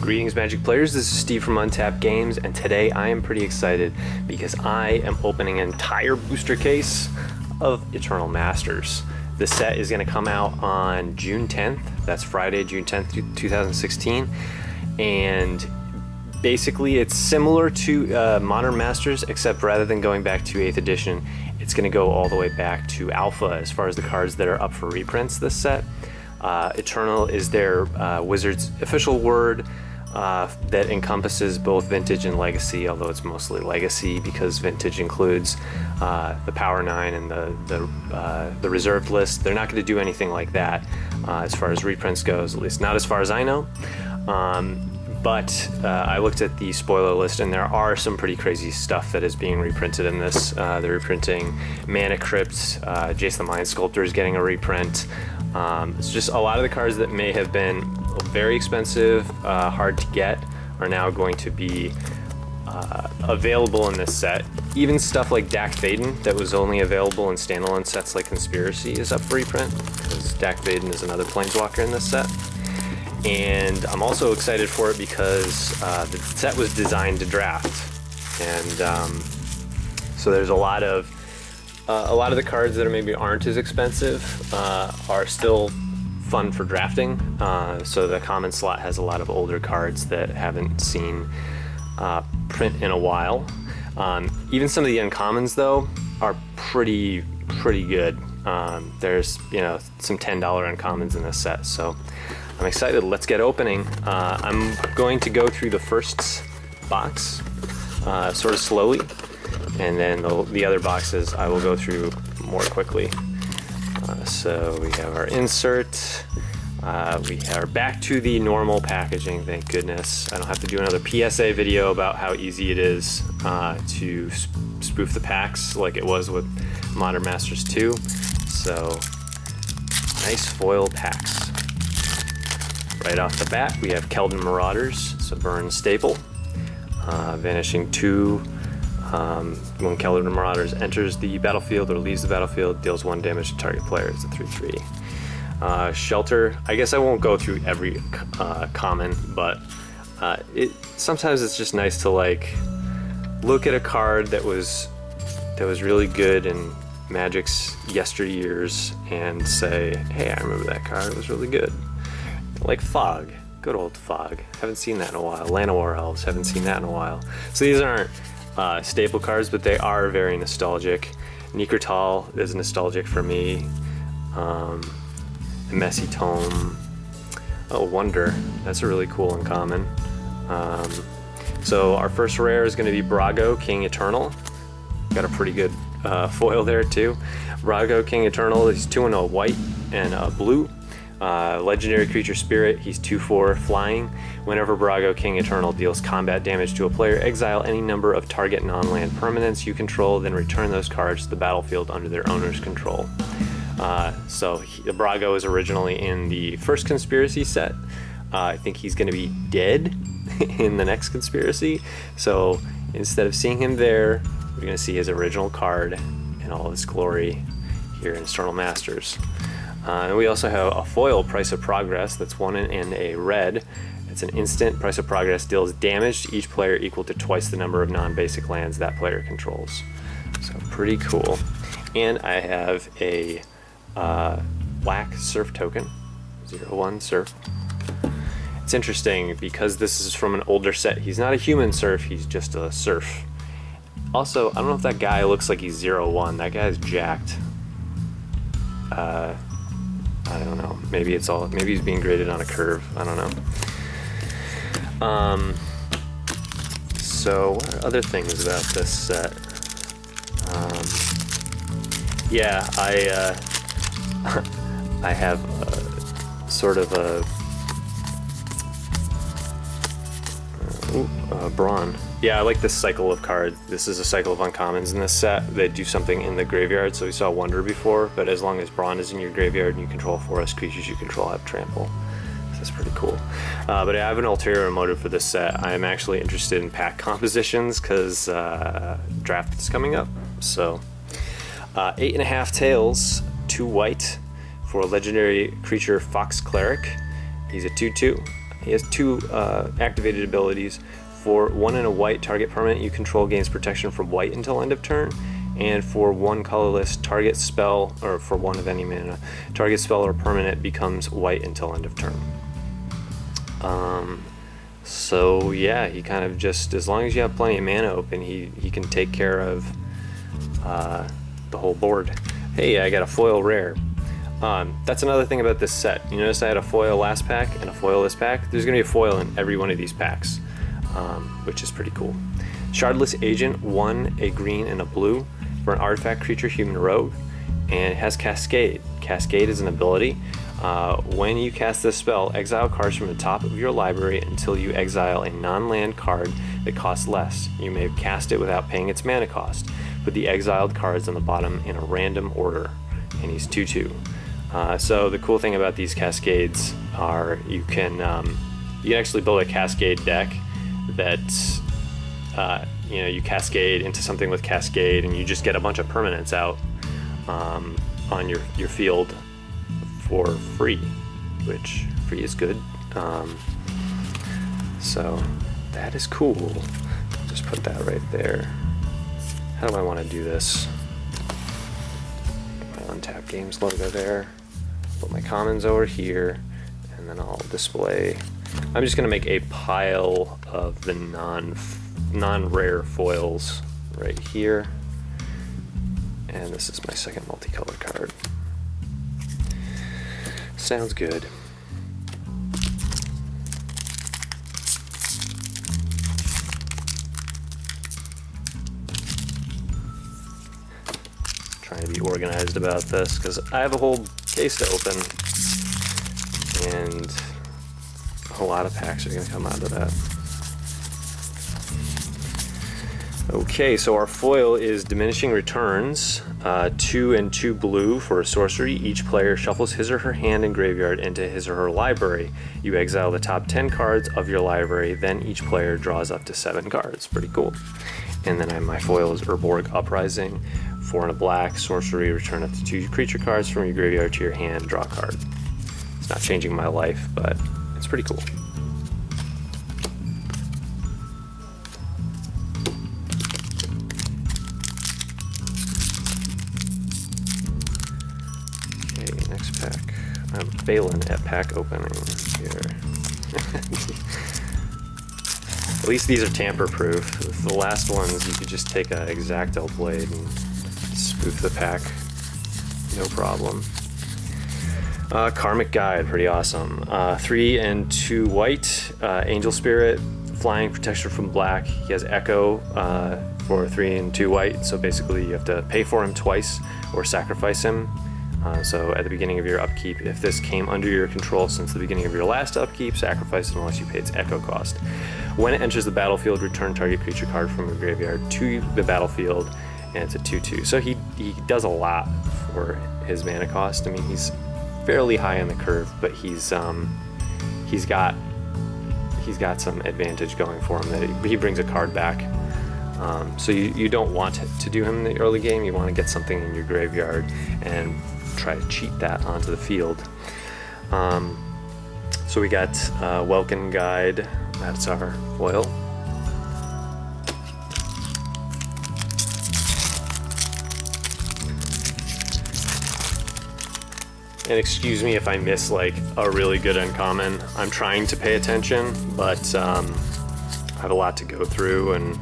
Greetings, Magic players. This is Steve from Untapped Games, and today I am pretty excited because I am opening an entire booster case of Eternal Masters. The set is going to come out on June 10th. That's Friday, June 10th, 2016. And basically it's similar to Modern Masters, except rather than going back to 8th edition, it's going to go all the way back to Alpha as far as the cards that are up for reprints this set. Eternal is their Wizards official word that encompasses both Vintage and Legacy, although it's mostly Legacy because Vintage includes the Power 9 and the reserved list. They're not going to do anything like that as far as reprints goes, at least not as far as I know. But I looked at the spoiler list, and there are some pretty crazy stuff that is being reprinted in this. They're reprinting Mana Crypt, Jace the Mind Sculptor is getting a reprint. It's just a lot of the cards that may have been very expensive, hard to get, are now going to be available in this set. Even stuff like Dak Vaden that was only available in standalone sets like Conspiracy is up for reprint, because Dak Vaden is another Planeswalker in this set. And I'm also excited for it because the set was designed to draft, and so there's a lot of the cards that maybe aren't as expensive are still fun for drafting. So the common slot has a lot of older cards that haven't seen print in a while. Even some of the uncommons though are pretty good. There's some $10 uncommons in this set, so I'm excited. Let's get opening. I'm going to go through the first box sort of slowly, and then the other boxes I will go through more quickly. So we have our insert. We are back to the normal packaging, thank goodness. I don't have to do another PSA video about how easy it is to spoof the packs like it was with Modern Masters 2. So nice foil packs. Right off the bat, we have Keldon Marauders, it's a burn staple. Vanishing 2. When Keldon Marauders enters the battlefield or leaves the battlefield, deals 1 damage to target player. It's a 3/3. Shelter, I guess I won't go through every common, but sometimes it's just nice to look at a card that was really good in Magic's yesteryears and say, hey, I remember that card, it was really good. Like Fog, good old Fog. Haven't seen that in a while. Llanowar Elves, haven't seen that in a while. So these aren't staple cards, but they are very nostalgic. Nekrtal is nostalgic for me. Messy Tome. Oh, Wonder. That's a really cool uncommon. So our first rare is going to be Brago, King Eternal. Got a pretty good foil there too. Brago, King Eternal. He's 2/0 white and blue. Legendary creature spirit, he's 2/4 flying. Whenever Brago King Eternal deals combat damage to a player, exile any number of target non-land permanents you control, then return those cards to the battlefield under their owner's control. So Brago is originally in the first Conspiracy set. I think he's going to be dead in the next Conspiracy. So instead of seeing him there, we're going to see his original card in all of his glory here in Eternal Masters. And we also have a foil, Price of Progress, that's 1 and a red. It's an instant. Price of Progress deals damage to each player equal to twice the number of non-basic lands that player controls. So pretty cool. And I have a black Surf token, 0/1 Surf. It's interesting because this is from an older set. He's not a human Surf, he's just a Surf. Also, I don't know if that guy looks like he's 0/1. That guy's jacked. I don't know. Maybe he's being graded on a curve. I don't know. So what are other things about this set? Yeah, I have sort of a Brawn. Yeah, I like this cycle of cards. This is a cycle of uncommons in this set. They do something in the graveyard, so we saw Wonder before, but as long as Brawn is in your graveyard and you control forest, creatures you control have trample. So that's pretty cool. But I have an ulterior motive for this set. I am actually interested in pack compositions because draft is coming up. So 8.5 tails, 2 white for a legendary creature Fox Cleric. He's a 2/2. He has 2 activated abilities. For 1 and a white, target permanent you control gains protection from white until end of turn. And for 1 colorless, target spell, or for 1 of any mana, target spell or permanent becomes white until end of turn. So yeah, he kind of just, as long as you have plenty of mana open, he can take care of the whole board. Hey, I got a foil rare. That's another thing about this set. You notice I had a foil last pack and a foil this pack. There's gonna be a foil in every one of these packs, which is pretty cool. Shardless Agent, 1, a green and a blue for an artifact creature human rogue, and it has Cascade. Cascade is an ability. When you cast this spell, exile cards from the top of your library until you exile a non-land card that costs less. You may cast it without paying its mana cost. Put the exiled cards on the bottom in a random order, and he's 2/2. So the cool thing about these cascades are you can actually build a cascade deck that you cascade into something with cascade, and you just get a bunch of permanents out on your field for free, which free is good. So that is cool. Just put that right there. How do I want to do this? My Untapped Games logo there. Put my commons over here, and then I'll display. I'm just gonna make a pile of the non-rare foils right here, and this is my second multicolored card. Sounds good. Trying to be organized about this because I have a whole case to open, and a lot of packs are going to come out of that. Okay, so our foil is Diminishing Returns, 2 and 2 blue for a sorcery. Each player shuffles his or her hand and graveyard into his or her library. You exile the top 10 cards of your library, then each player draws up to 7 cards. Pretty cool. And then my foil is Urborg Uprising, 4 and a black, sorcery, return up to 2 creature cards from your graveyard to your hand, draw a card. It's not changing my life, but it's pretty cool. Next pack. I'm failing at pack opening here. At least these are tamper-proof. The last ones, you could just take an X-Acto blade and spoof the pack. No problem. Karmic Guide, pretty awesome. 3 and 2 white, Angel Spirit, flying, protection from black. He has Echo for 3 and 2 white, so basically you have to pay for him twice or sacrifice him. So at the beginning of your upkeep, if this came under your control since the beginning of your last upkeep, sacrifice it unless you pay its Echo cost. When it enters the battlefield, return target creature card from your graveyard to the battlefield, and it's a 2/2. So he does a lot for his mana cost. I mean, he's fairly high on the curve, but he's got some advantage going for him that he brings a card back. So you don't want to do him in the early game. You want to get something in your graveyard and try to cheat that onto the field. So we got Welkin Guide. That's our foil. And excuse me if I miss like a really good uncommon. I'm trying to pay attention, but I have a lot to go through. And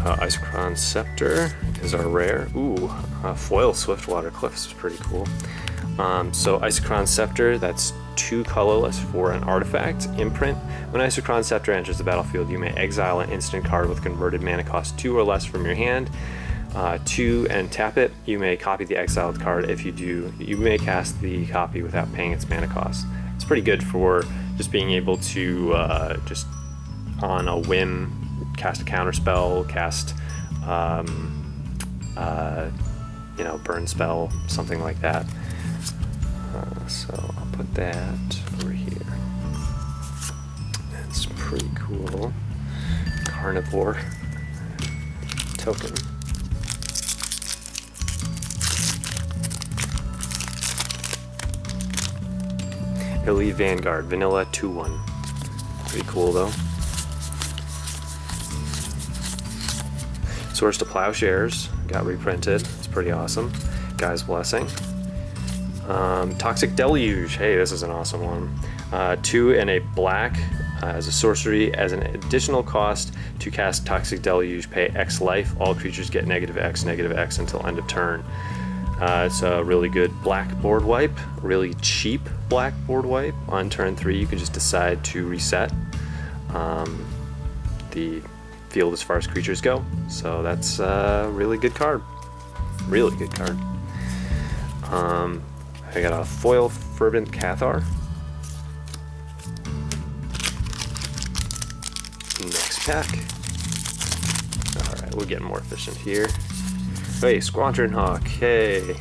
Isochron Scepter is our rare. Ooh, foil Swiftwater Cliffs is pretty cool. So Isochron Scepter, that's 2 colorless for an artifact. Imprint. When Isochron Scepter enters the battlefield, you may exile an instant card with converted mana cost 2 or less from your hand. 2 and tap it. You may copy the exiled card. If you do, you may cast the copy without paying its mana cost. It's pretty good for just being able to just on a whim cast a counter spell, cast burn spell, something like that. So I'll put that over here. That's pretty cool. Carnivore token. Elite Vanguard, vanilla 2/1. Pretty cool though. Swords to Plowshares got reprinted. It's pretty awesome. Guy's Blessing. Toxic Deluge. Hey, this is an awesome one. 2 and a black as a sorcery. As an additional cost to cast Toxic Deluge, pay X life. All creatures get -X, -X until end of turn. It's a really good black board wipe. Really cheap black board wipe. On turn 3, you can just decide to reset the field as far as creatures go. So that's a really good card. Really good card. I got a foil Fervent Cathar. Next pack. Alright, we're getting more efficient here. Hey, Squadron Hawk. Hey.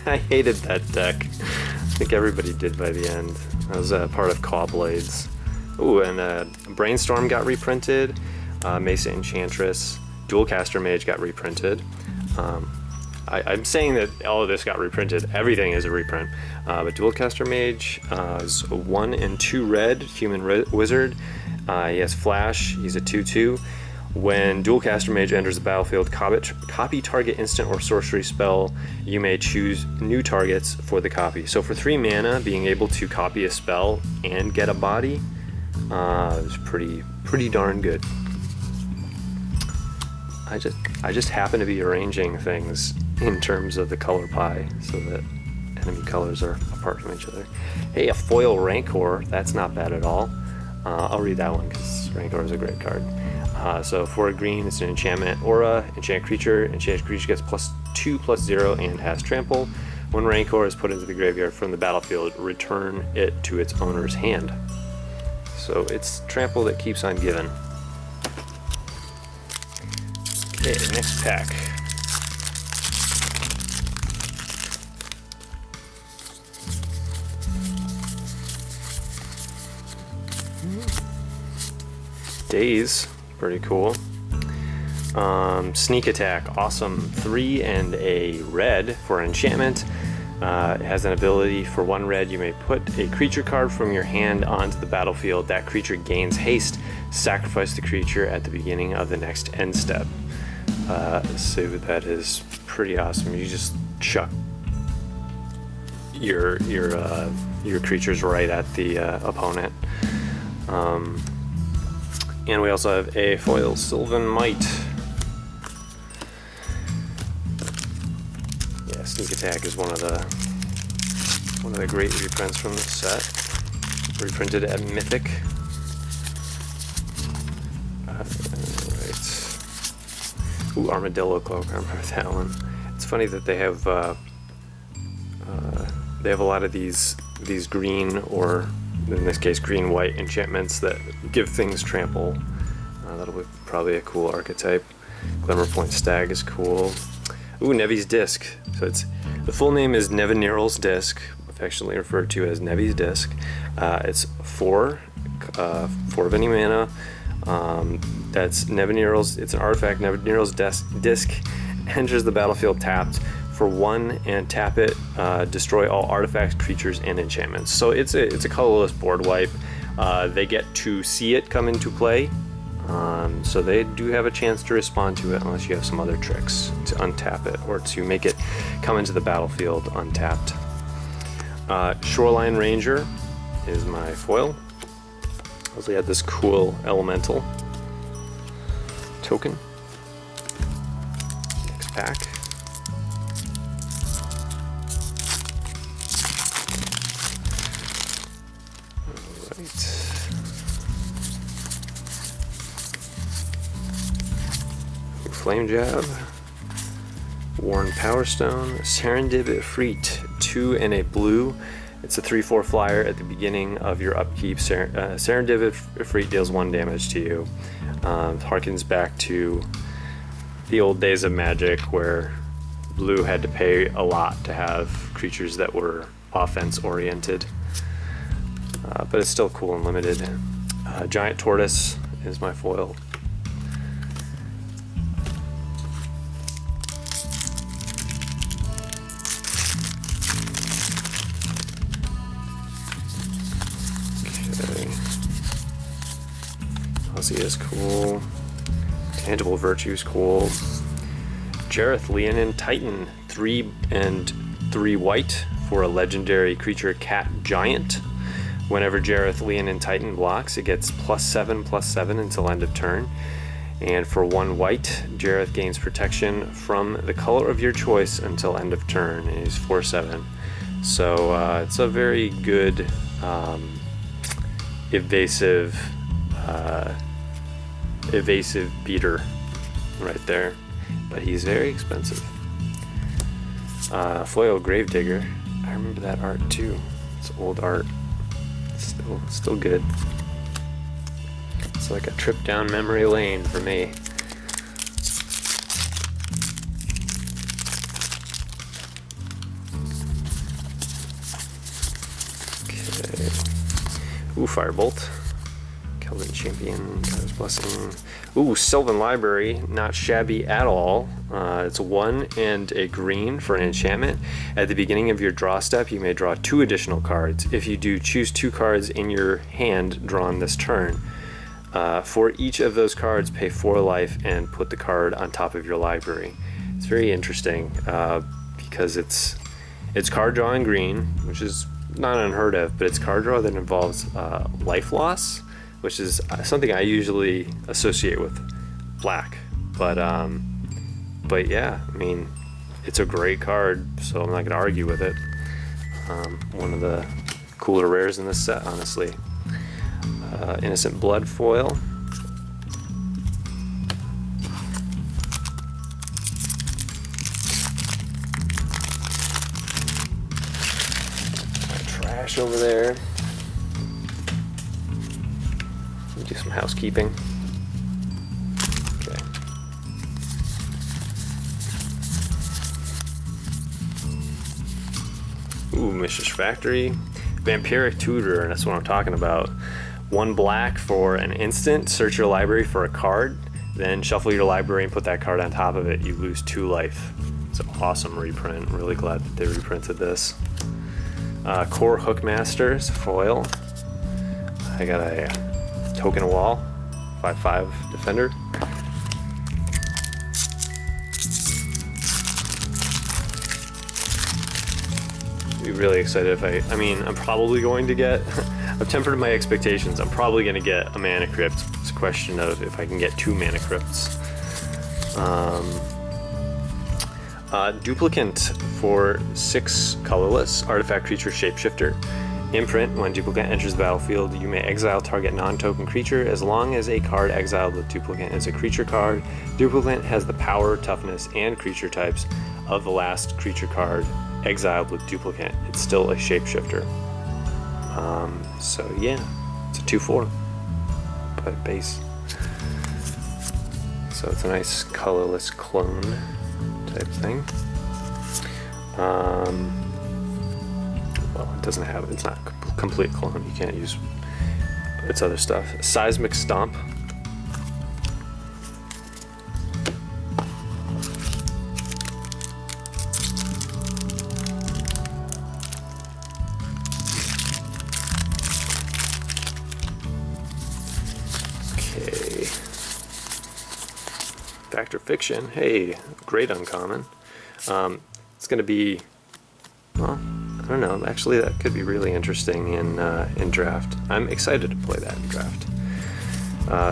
I hated that deck. I think everybody did by the end. That was part of Caw Blades. Ooh, and Brainstorm got reprinted. Mesa Enchantress. Dualcaster Mage got reprinted. I'm saying that all of this got reprinted. Everything is a reprint. But Dualcaster Mage is a 1 and 2 red human wizard. He has Flash. He's a 2/2. When Dualcaster Mage enters the battlefield, copy target instant or sorcery spell. You may choose new targets for the copy. So for 3 mana, being able to copy a spell and get a body is pretty darn good. I just happen to be arranging things in terms of the color pie so that enemy colors are apart from each other. Hey, a foil Rancor. That's not bad at all. I'll read that one because Rancor is a great card. So for a green, it's an enchantment aura. Enchant creature. Enchanted creature gets +2/+0 and has trample. When Rancor is put into the graveyard from the battlefield, return it to its owner's hand. So it's trample that keeps on giving. Okay, next pack. Days, pretty cool. Sneak Attack, awesome. 3 and a red for an enchantment. It has an ability for 1 red. You may put a creature card from your hand onto the battlefield. That creature gains haste. Sacrifice the creature at the beginning of the next end step. So that is pretty awesome. You just chuck your creatures right at the opponent. And we also have a foil Sylvan Might. Yeah, Sneak Attack is one of the great reprints from this set. Reprinted at Mythic. Right. Ooh, Armadillo Cloak. I remember that one. It's funny that they have a lot of these green, or in this case green-white enchantments that give things trample. That'll be probably a cool archetype. Glimmerpoint Stag is cool. Ooh, Nevi's Disc. So the full name is Nevinyrral's Disc, affectionately referred to as Nevi's Disc. It's 4 of any mana. That's Nevinyrral's. It's an artifact. Nevinyrral's Disc enters the battlefield tapped for 1 and tap it. Destroy all artifacts, creatures, and enchantments. So it's a colorless board wipe. They get to see it come into play, so they do have a chance to respond to it unless you have some other tricks to untap it or to make it come into the battlefield untapped. Shoreline Ranger is my foil. Also had this cool elemental token. Next pack. Flame Jab, Worn Powerstone, Serendib Freet, 2 and a blue. It's a 3/4 flyer. At the beginning of your upkeep, Serendib Freet deals 1 damage to you. Harkens back to the old days of Magic where blue had to pay a lot to have creatures that were offense oriented. But it's still cool and limited. Giant Tortoise is my foil. Ozzy is cool. Tangible Virtue's cool. Jareth Leonin Titan, 3 and 3 white for a legendary creature cat giant. Whenever Jareth Leonin Titan blocks, it gets +7/+7 until end of turn. And for 1 white, Jareth gains protection from the color of your choice until end of turn. And he's 4/7. So it's a very good evasive beater right there. But he's very expensive. Foil Gravedigger. I remember that art too. It's old art. Still good. It's like a trip down memory lane for me. Okay. Ooh, Firebolt. Kelvin Champion, God's Blessing. Ooh, Sylvan Library, not shabby at all. It's 1 and a green for an enchantment. At the beginning of your draw step, you may draw 2 additional cards. If you do, choose 2 cards in your hand drawn this turn. For each of those cards, pay 4 life and put the card on top of your library. It's very interesting because it's card draw in green, which is not unheard of, but it's card draw that involves life loss, which is something I usually associate with black. But yeah, I mean, it's a great card, so I'm not going to argue with it. One of the cooler rares in this set, honestly. Innocent Blood foil. Trash over there. Do some housekeeping. Okay. Ooh, Mistress Factory. Vampiric Tutor, and that's what I'm talking about. 1 black for an instant. Search your library for a card, then shuffle your library and put that card on top of it. You lose 2 life. It's an awesome reprint. I'm really glad that they reprinted this. Core Hookmasters foil. I got a token wall, 5/5 defender. Be really excited if I mean, I'm probably going to get, I've tempered my expectations. I'm probably going to get a Mana Crypt. It's a question of if I can get 2 Mana Crypts. Duplicant for 6 colorless, artifact creature shapeshifter. Imprint, when Duplicant enters the battlefield, you may exile target non-token creature as long as a card exiled with Duplicant is a creature card. Duplicant has the power, toughness, and creature types of the last creature card exiled with Duplicant. It's still a shapeshifter. So yeah, it's a 2/4 but base. So it's a nice colorless clone type thing. Well, it doesn't have, it's not complete clone. You can't use its other stuff. Seismic Stomp. Okay. Factor Fiction. Hey, great uncommon. It's going to be, well, I don't know. Actually, that could be really interesting in draft. I'm excited to play that in draft.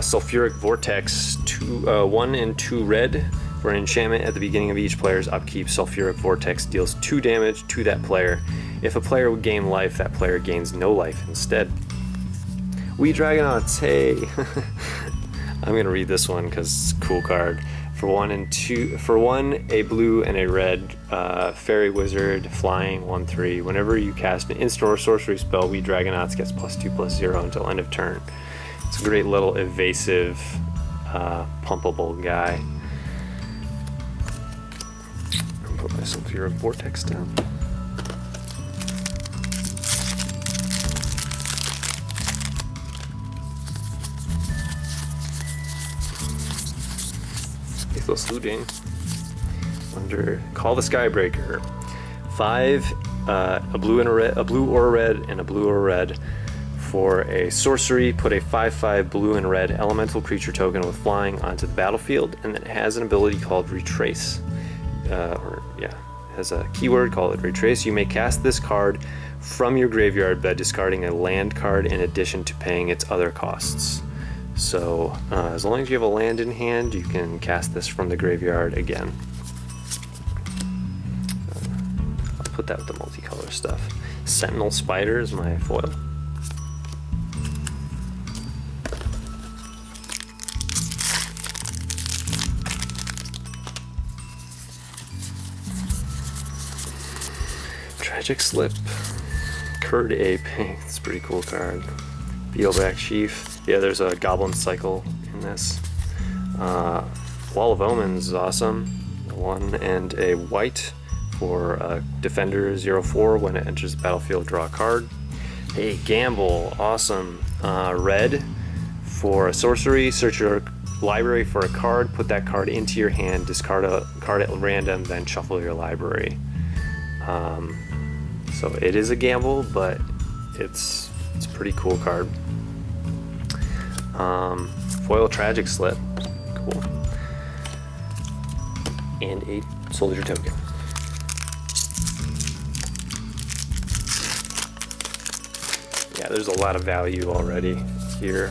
Sulfuric Vortex, 1 and 2 red for an enchantment. At the beginning of each player's upkeep, Sulfuric Vortex deals 2 damage to that player. If a player would gain life, that player gains no life instead. We Dragonauts, hey! I'm gonna read this one because it's a cool card. For 1 and 2, for 1, a blue and a red fairy wizard flying 1/3. Whenever you cast an instant or sorcery spell, We Dragonauts gets +2/+0 until end of turn. It's a great little evasive, pumpable guy. I'll put my Sulfuric Vortex down. Faithless Looting. Under Call the Skybreaker. 5, a blue and a red, a blue or a red, and a blue or a red For a sorcery, put a 5/5 blue and red elemental creature token with flying onto the battlefield, and then it has an ability called Retrace. Has a keyword called Retrace. You may cast this card from your graveyard by discarding a land card in addition to paying its other costs. So as long as you have a land in hand, you can cast this from the graveyard again. I'll put that with the multicolor stuff. Sentinel Spider is my foil. Tragic Slip, Curd Ape, it's a pretty cool card. Beetleback Chief, yeah, there's a Goblin Cycle in this. Wall of Omens is awesome, 1 and a white for Defender 0/4. When it enters the battlefield, draw a card. Hey, Gamble, awesome, red for a sorcery, search your library for a card, put that card into your hand, discard a card at random, then shuffle your library. So it is a gamble, but it's a pretty cool card. Foil Tragic Slip, cool. And a soldier token. Yeah, there's a lot of value already here,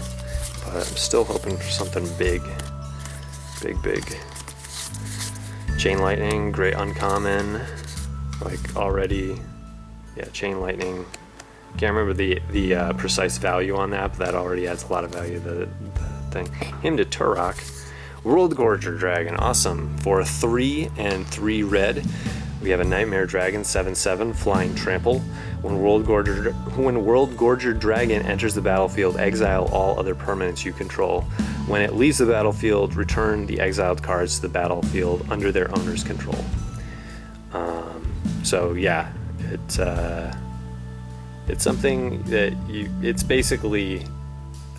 but I'm still hoping for something big. Big. Chain Lightning, great uncommon, like already. Yeah, Chain Lightning. Can't remember the precise value on that, but that already adds a lot of value to the thing. Hymn to Turok. World Gorger Dragon, awesome. For 3 and 3 red, we have a Nightmare Dragon, 7/7, flying trample. When World Gorger Dragon enters the battlefield, exile all other permanents you control. When it leaves the battlefield, return the exiled cards to the battlefield under their owner's control. So yeah, it's something that it's basically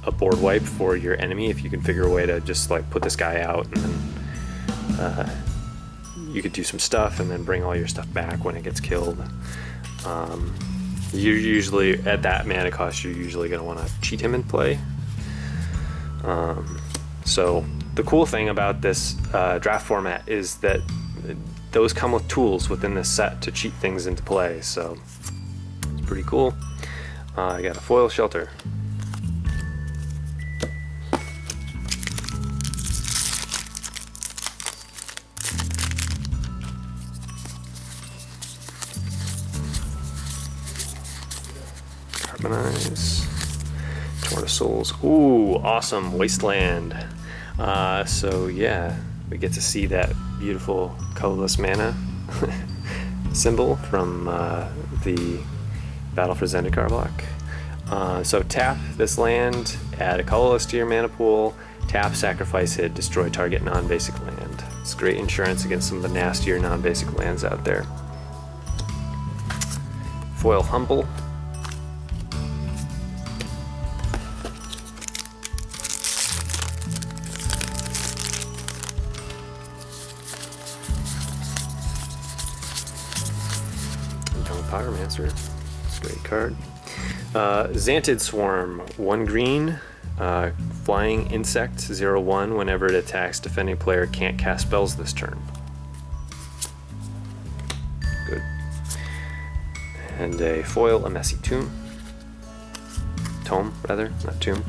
a board wipe for your enemy if you can figure a way to just like put this guy out, and then you could do some stuff and then bring all your stuff back when it gets killed. You usually, at that mana cost, you're usually going to want to cheat him in play. So the cool thing about this draft format is that those come with tools within this set to cheat things into play, so it's pretty cool. I got a foil shelter. Carbonize. Torn of Souls. Ooh, awesome. Wasteland. So yeah, we get to see that beautiful colorless mana symbol from the Battle for Zendikar block. So tap this land, add a colorless to your mana pool, tap, sacrifice, hit, destroy target non-basic land. It's great insurance against some of the nastier non-basic lands out there. Foil Humble. Pyromancer, it's a great card. Xantid Swarm, 1 green, flying insect, 0/1. Whenever it attacks, defending player can't cast spells this turn. Good. And a foil, a Messy Tome, rather, not Tomb.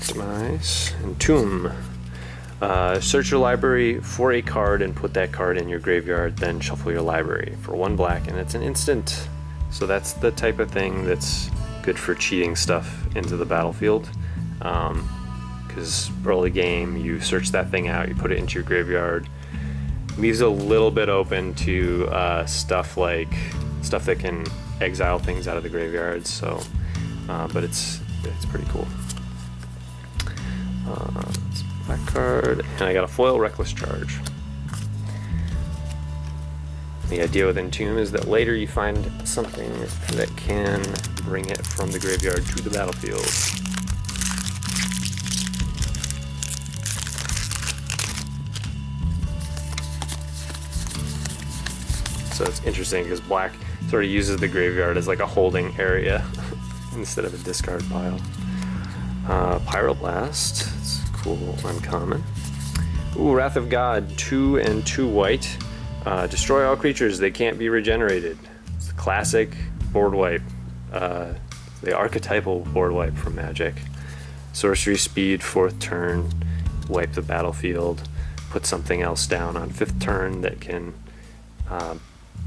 Optimize. And Tomb. Search your library for a card and put that card in your graveyard, then shuffle your library for 1 black, and it's an instant. So that's the type of thing that's good for cheating stuff into the battlefield. Because early game, you search that thing out, you put it into your graveyard. Leaves a little bit open to stuff that can exile things out of the graveyard. So, but it's pretty cool. It's black card, and I got a foil Reckless Charge. The idea with Entomb is that later you find something that can bring it from the graveyard to the battlefield. So it's interesting because black sort of uses the graveyard as like a holding area instead of a discard pile. Pyroblast, it's cool, uncommon. Ooh, Wrath of God, 2 and 2 white. Destroy all creatures, they can't be regenerated. It's a classic board wipe. The archetypal board wipe from Magic. Sorcery speed, 4th turn, wipe the battlefield, put something else down on 5th turn that can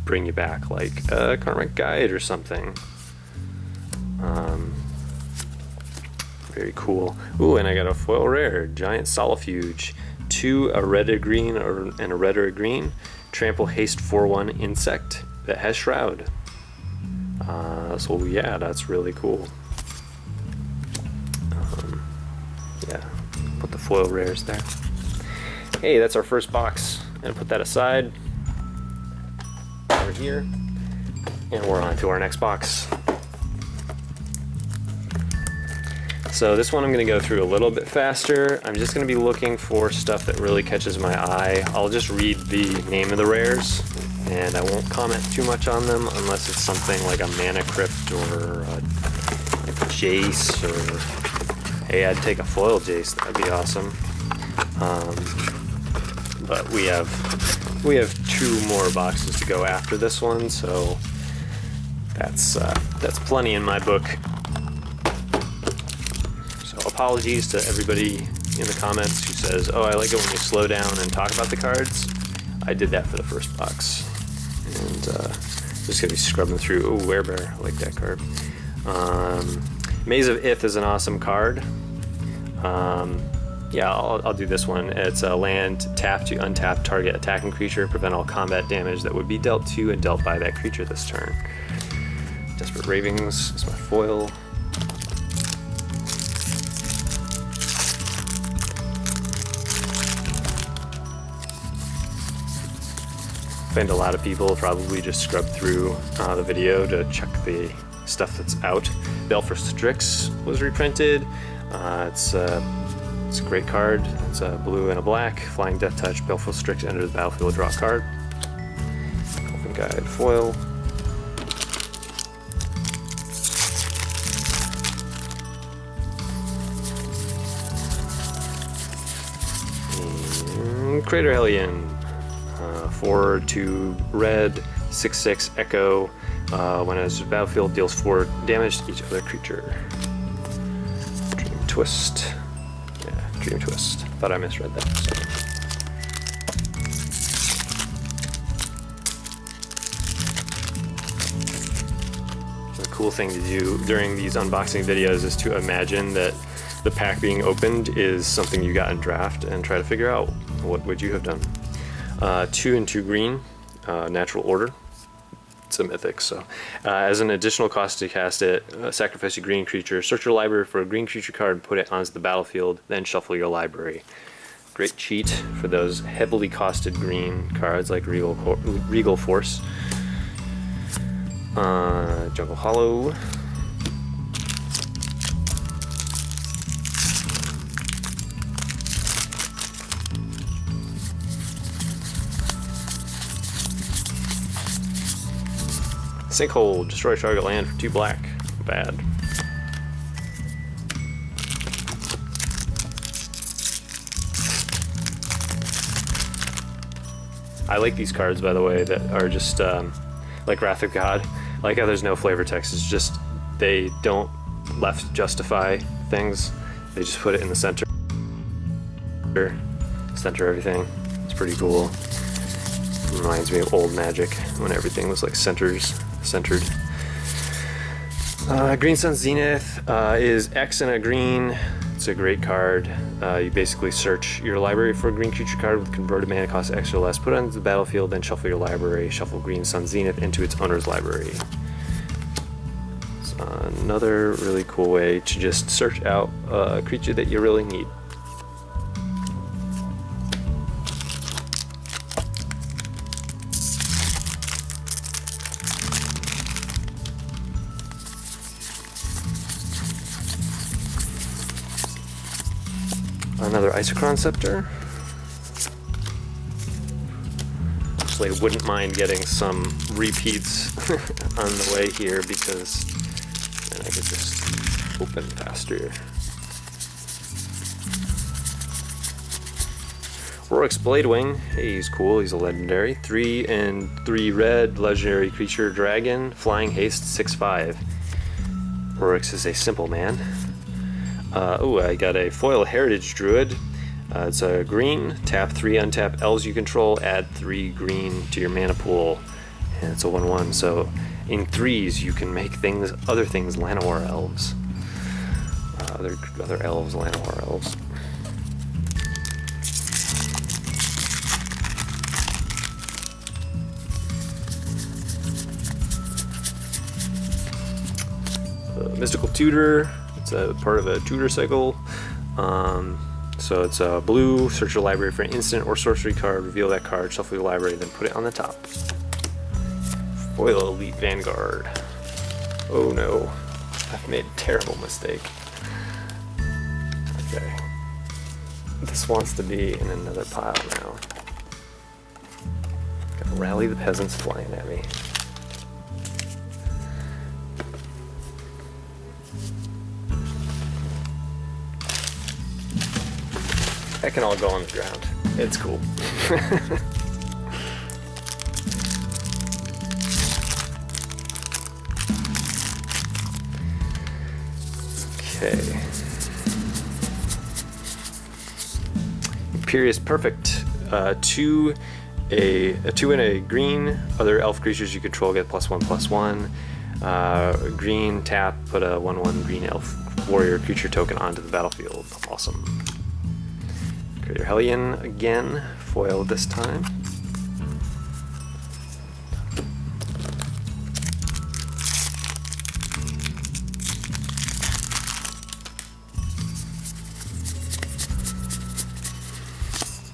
bring you back, like a Karmic Guide or something. Very cool. Ooh, and I got a foil rare, Giant Solifuge. 2, a red or green, and a red or a green. Trample haste 4/1 insect that has Shroud. So yeah, that's really cool. Yeah, put the foil rares there. Hey, that's our first box. And put that aside. Over here. And we're on to our next box. So this one I'm going to go through a little bit faster. I'm just going to be looking for stuff that really catches my eye. I'll just read the name of the rares, and I won't comment too much on them unless it's something like a Mana Crypt or a Jace, or hey, I'd take a foil Jace, that'd be awesome. But we have 2 more boxes to go after this one, so that's plenty in my book. Apologies to everybody in the comments who says, oh, I like it when you slow down and talk about the cards. I did that for the first box. And just gonna be scrubbing through. Oh, Werebear, I like that card. Maze of Ith is an awesome card. Yeah, I'll do this one. It's a land, tap to untap target attacking creature, prevent all combat damage that would be dealt to and dealt by that creature this turn. Desperate Ravings is my foil. I find a lot of people probably just scrub through the video to check the stuff that's out. Baleful Strix was reprinted. It's a great card. It's a blue and a black. Flying Death Touch. Baleful Strix enters the battlefield, draw a card. Open Guide foil. And Crater Hellion. 4/2 red, 6/6 echo. When it enters the battlefield, deals 4 damage to each other creature. Dream Twist. Yeah, Dream Twist. Thought I misread that. So. The cool thing to do during these unboxing videos is to imagine that the pack being opened is something you got in draft and try to figure out what would you have done. 2 and 2 green, natural order. It's a mythic, so. As an additional cost to cast it, sacrifice a green creature, search your library for a green creature card and put it onto the battlefield, then shuffle your library. Great cheat for those heavily costed green cards like Regal Force. Jungle Hollow. Sinkhole, destroy target land for 2 black. Bad. I like these cards, by the way, that are just like Wrath of God. I like how there's no flavor text. It's just they don't left justify things. They just put it in the center everything. It's pretty cool. Reminds me of old Magic when everything was like centered. Green Sun Zenith is X and a green. It's a great card. You basically search your library for a green creature card with converted mana cost X or less, put it onto the battlefield, then shuffle your library, shuffle Green Sun Zenith into its owner's library. It's another really cool way to just search out a creature that you really need. Another Isochron Scepter. Looks honestly wouldn't mind getting some repeats on the way here, because then I could just open faster. Rorik's Bladewing, hey, he's cool, he's a legendary. 3 and 3 red, legendary creature, dragon, flying haste, 6/5. Rorik's is a simple man. Oh, I got a foil heritage druid. It's a green, tap 3, untap elves you control, add 3 green to your mana pool, and it's a 1/1. So in 3s you can make things, other things, Llanowar elves, other elves, Llanowar elves. Mystical Tutor, it's a part of a tutor cycle. So it's a blue, search your library for an instant or sorcery card, reveal that card, shuffle your library, then put it on the top. Foil Elite Vanguard. Oh no, I've made a terrible mistake. Okay. This wants to be in another pile now. Gotta rally the peasants flying at me. That can all go on the ground. It's cool. Okay. Imperious Perfect. 2 and a green. Other elf creatures you control get +1/+1. Green, tap, put a 1/1 green elf warrior creature token onto the battlefield. Awesome. Greater Hellion again, foil this time.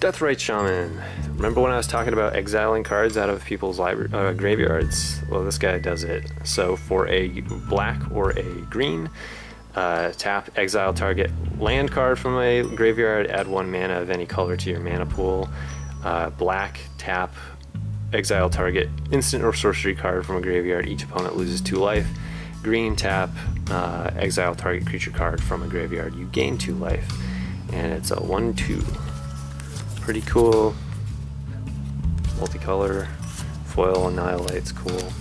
Deathrite Shaman. Remember when I was talking about exiling cards out of people's graveyards? Well, this guy does it. So for a black or a green, tap, exile target land card from a graveyard, add 1 mana of any color to your mana pool. Black, tap, exile target instant or sorcery card from a graveyard, each opponent loses 2 life. Green, tap, exile target creature card from a graveyard, you gain 2 life. And it's a 1/2. Pretty cool. Multicolor, foil, annihilate's cool.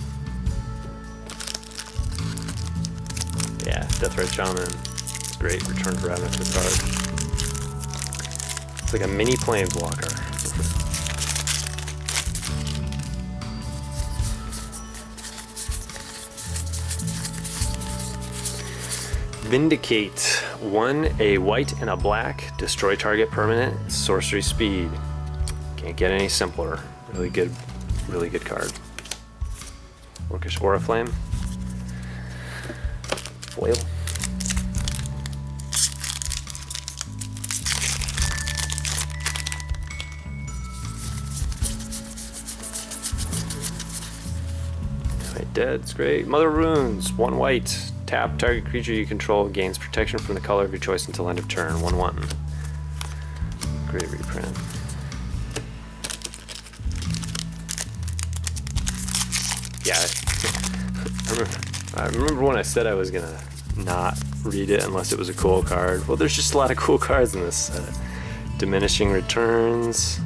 Yeah, Deathrite Shaman. It's great. Return to Ravnica card. It's like a mini planeswalker. Vindicate. 1, a white and a black. Destroy target permanent. Sorcery speed. Can't get any simpler. Really good card. Orcish Oriflame. Foil. Alright, dead, it's great. Mother Runes, 1 white. Tap, target creature you control gains protection from the color of your choice until end of turn, 1/1. Great reprint. Yeah, I remember when I said I was gonna not read it unless it was a cool card. Well, there's just a lot of cool cards in this set. Diminishing Returns.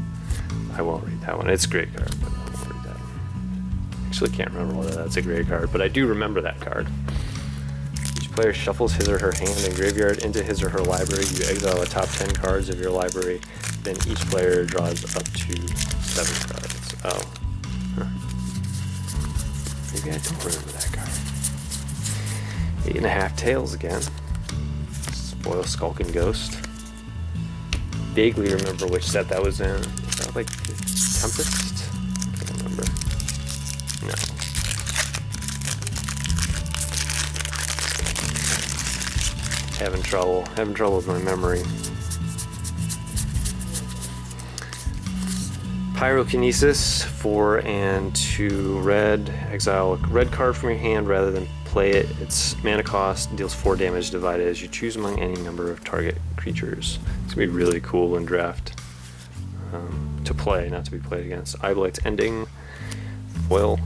I won't read that one. It's a great card, but I won't read that one. Actually, can't remember whether that's a great card, but I do remember that card. Each player shuffles his or her hand and graveyard into his or her library. You exile the top 10 cards of your library. Then each player draws up to 7 cards. Oh. Huh. Maybe I don't remember that card. 8.5 Tails again. Spoil Skulking Ghost. Vaguely remember which set that was in. Is that like Tempest? I can't remember. No. Having trouble with my memory. Pyrokinesis, 4 and 2 red. Exile a red card from your hand rather than play it. Its mana cost deals 4 damage divided as you choose among any number of target creatures. It's gonna be really cool in draft. to play, not to be played against. Eyelight's ending. Foil.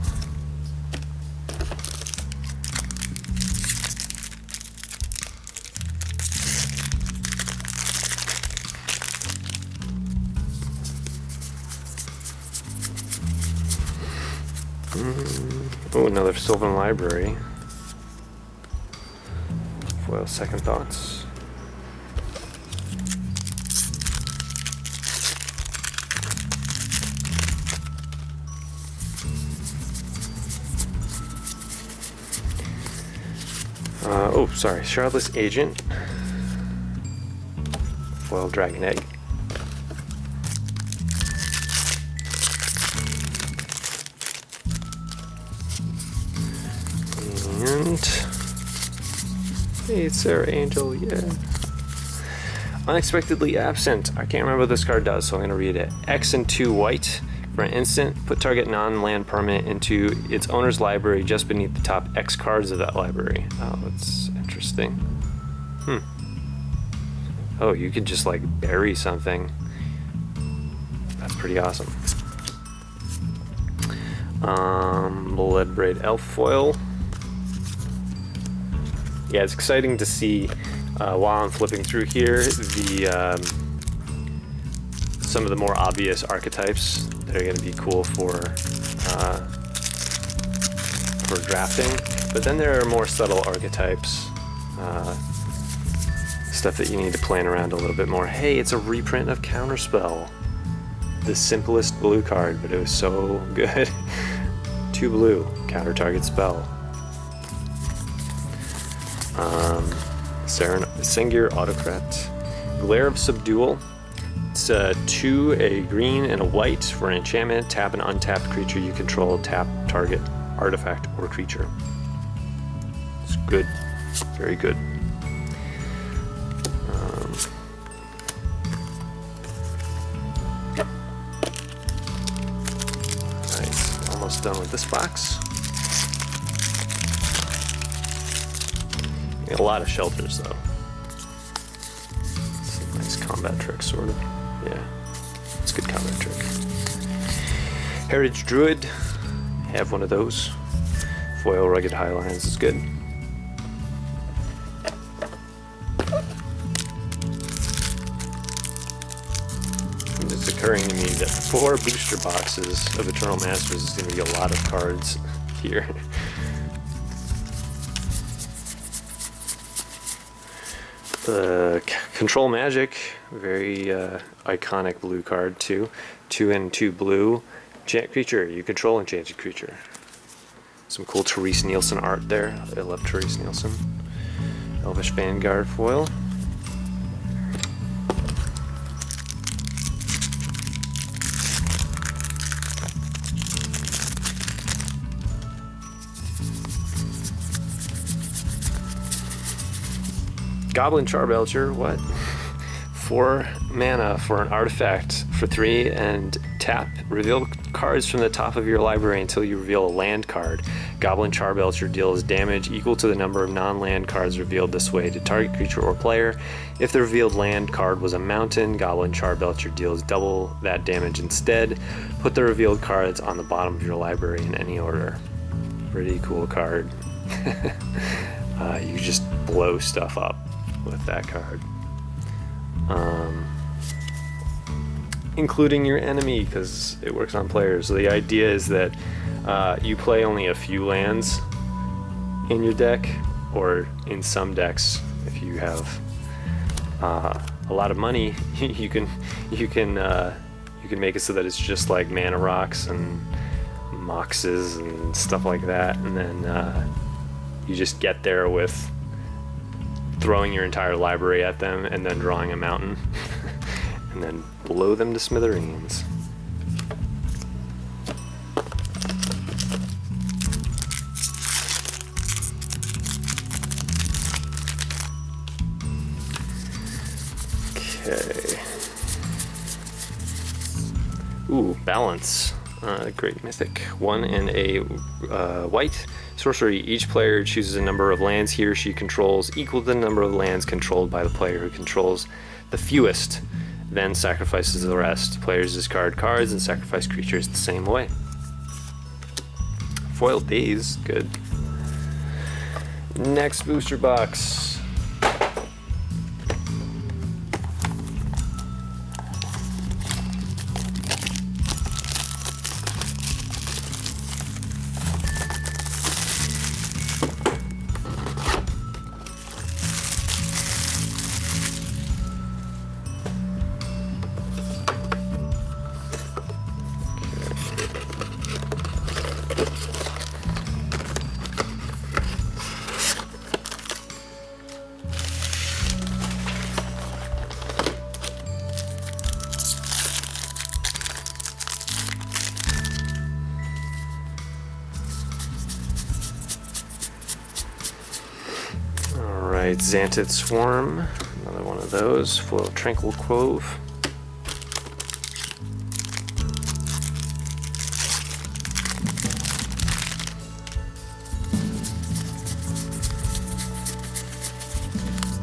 Oh, another Sylvan Library. Foil Second Thoughts. Oh, sorry, Shardless Agent. Foil Dragon Egg. And hey, it's Sarah Angel, yeah. Unexpectedly Absent. I can't remember what this card does, so I'm going to read it. X and 2 white. For an instant, put target non-land permanent into its owner's library just beneath the top X cards of that library. Oh, that's interesting. Oh, you could just like bury something. That's pretty awesome. Leadbraid Elf Foil. Yeah, it's exciting to see while I'm flipping through here the some of the more obvious archetypes that are going to be cool for drafting. But then there are more subtle archetypes, stuff that you need to plan around a little bit more. Hey, it's a reprint of Counterspell. The simplest blue card, but it was so good. 2 blue, counter target spell. Sengir Autocrat. Glare of Subdual. It's 2, a green and a white for an enchantment. Tap an untapped creature you control. Tap target artifact or creature. It's good. Very good. Nice. Almost done with this box. A lot of shelters, though. It's a nice combat trick, sort of. Yeah, it's a good combat trick. Heritage Druid, have one of those. Foil Rugged Highlands is good. It's occurring to me that 4 booster boxes of Eternal Masters is going to be a lot of cards here. Control Magic, very iconic blue card too. 2 and 2 blue. Enchant creature, you control enchanted creature. Some cool Therese Nielsen art there. I love Therese Nielsen. Elvish Vanguard foil. Goblin Charbelcher, what? 4 mana for an artifact for 3 and tap. Reveal cards from the top of your library until you reveal a land card. Goblin Charbelcher deals damage equal to the number of non-land cards revealed this way to target creature or player. If the revealed land card was a mountain, Goblin Charbelcher deals double that damage instead. Put the revealed cards on the bottom of your library in any order. Pretty cool card. You just blow stuff up with that card. Including your enemy, because it works on players. So the idea is that you play only a few lands in your deck, or in some decks, if you have a lot of money, you can make it so that it's just like mana rocks and moxes and stuff like that, and then you just get there with throwing your entire library at them and then drawing a mountain and then blow them to smithereens. Okay. Ooh, Balance. Great Mythic. 1 and a white. Sorcery. Each player chooses a number of lands he or she controls equal to the number of lands controlled by the player who controls the fewest then sacrifices the rest. Players discard cards and sacrifice creatures the same way. Foil Daze, good. Next booster box. Alright, Xantid Swarm, another one of those. Foil Tranquil Cove.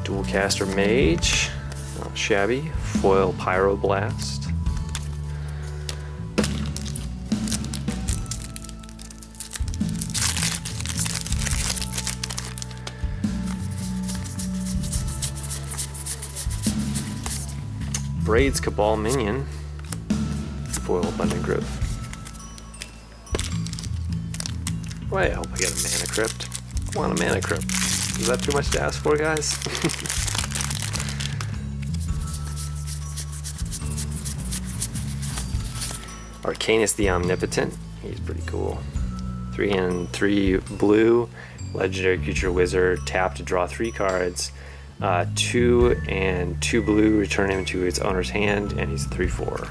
Dualcaster Mage, not shabby. Foil Pyroblast. Braid's Cabal Minion. Foil Abundant Growth. Wait, I hope I get a Mana Crypt. I want a Mana Crypt. Is that too much to ask for, guys? Arcanus the Omnipotent. He's pretty cool. 3 and 3 blue. Legendary creature wizard. Tap to draw 3 cards. 2 and 2 blue, return him to its owner's hand, and he's 3/4.